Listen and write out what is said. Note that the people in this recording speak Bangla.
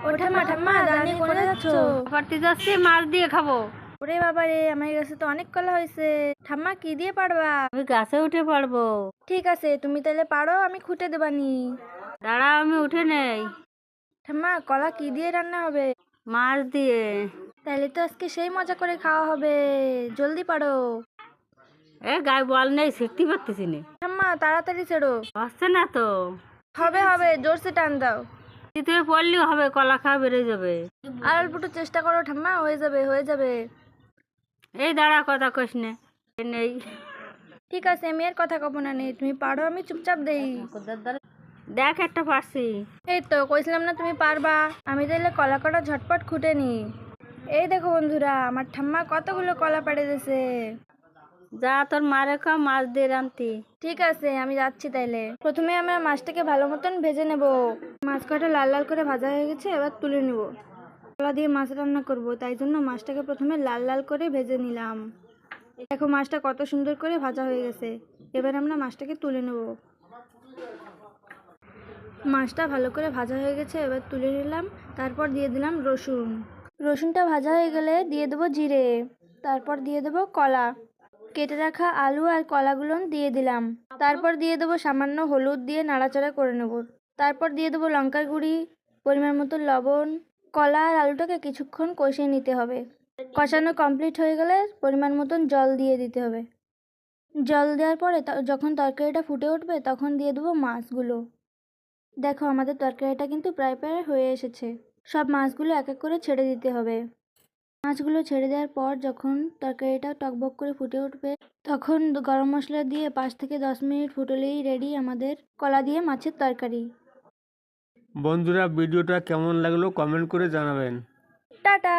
ও ঠাম্মা ঠাম্মা দাঁড়িয়ে কোনে যাচ্ছ? পারতে যাচ্ছি, মাছ দিয়ে খাবো। ওরে বাবা রে, আমার কাছে তো অনেক কলা হয়েছে। ঠাম্মা কি দিয়ে পারবা? আমি গাছে উঠে পারবো। ঠিক আছে, তুমি তাহলে পারো, আমি খুঁটে দেবানি। দাঁড়াও, আমি উঠে নেই। ঠাম্মা কলা কি দিয়ে রান্না হবে? মাছ দিয়ে। তাহলে তো আজকে সেই মজা করে খাওয়া হবে। জলদি পারো। গায়ে বল নেই, শিখতে পারতেছি না। ঠাম্মা তাড়াতাড়ি ছেড়ো। হচ্ছে না তো। হবে হবে, জোরসে টান দাও। তুমি পড়লেও হবে, কলা খাওয়া বেড়ে যাবে। আর অল্প একটু চেষ্টা করো ঠাম্মা, হয়ে যাবে হয়ে যাবে। এই দাঁড়া, কথা কইস নে। নেই। ঠিক আছে, আমি আর কথা কব না নেই, তুমি পারো, আমি চুপচাপ দেই। দেখ, একটা পারছি। এই তো কইছিলাম না তুমি পারবা। আমি তাহলে কলা কটা ঝটপট খুঁটে নি। এই দেখো বন্ধুরা, আমার ঠাম্মা কতগুলো কলা পাড়ে দিয়েছে। যা, তোর মারে কা মাছ দিয়ে রান্তি। ঠিক আছে, আমি যাচ্ছি তাইলে। প্রথমে আমরা মাছটাকে ভালো মতন ভেজে নেব। মাছ কটা লাল লাল করে ভাজা হয়ে গেছে, এবার তুলে নেব। কলা দিয়ে মাছ রান্না করব, তাই জন্য মাছটাকে প্রথমে লাল লাল করে ভেজে নিলাম। দেখো মাছটা কত সুন্দর করে ভাজা হয়ে গেছে। এবার আমরা মাছটাকে তুলে নেব। মাছটা ভালো করে ভাজা হয়ে গেছে, এবার তুলে নিলাম। তারপর দিয়ে দিলাম রসুন। রসুনটা ভাজা হয়ে গেলে দিয়ে দেবো জিরে। তারপর দিয়ে দেবো কলা। কেটে রাখা আলু আর কলাগুলো দিয়ে দিলাম। তারপর দিয়ে দেবো সামান্য হলুদ, দিয়ে নাড়াচাড়া করে নেব। তারপর দিয়ে দেবো লঙ্কার গুঁড়ি, পরিমাণ মতো লবণ। কলা আর আলুটাকে কিছুক্ষণ কষিয়ে নিতে হবে। কষানো কমপ্লিট হয়ে গেলে পরিমাণ মতন জল দিয়ে দিতে হবে। জল দেওয়ার পরে যখন তরকারিটা ফুটে উঠবে, তখন দিয়ে দেবো মাছগুলো। দেখো আমাদের তরকারিটা কিন্তু প্রায় প্রায় হয়ে এসেছে। সব মাছগুলো এক এক করে ছেড়ে দিতে হবে। মাছগুলো ছেড়ে দেওয়ার পর যখন তরকারিটা টকবক করে ফুটে উঠবে, তখন গরম মশলা দিয়ে 5 থেকে 10 মিনিট ফুটলেই রেডি আমাদের কলা দিয়ে মাছের তরকারি। বন্ধুরা, ভিডিওটা কেমন লাগলো কমেন্ট করে জানাবেন। টাটা।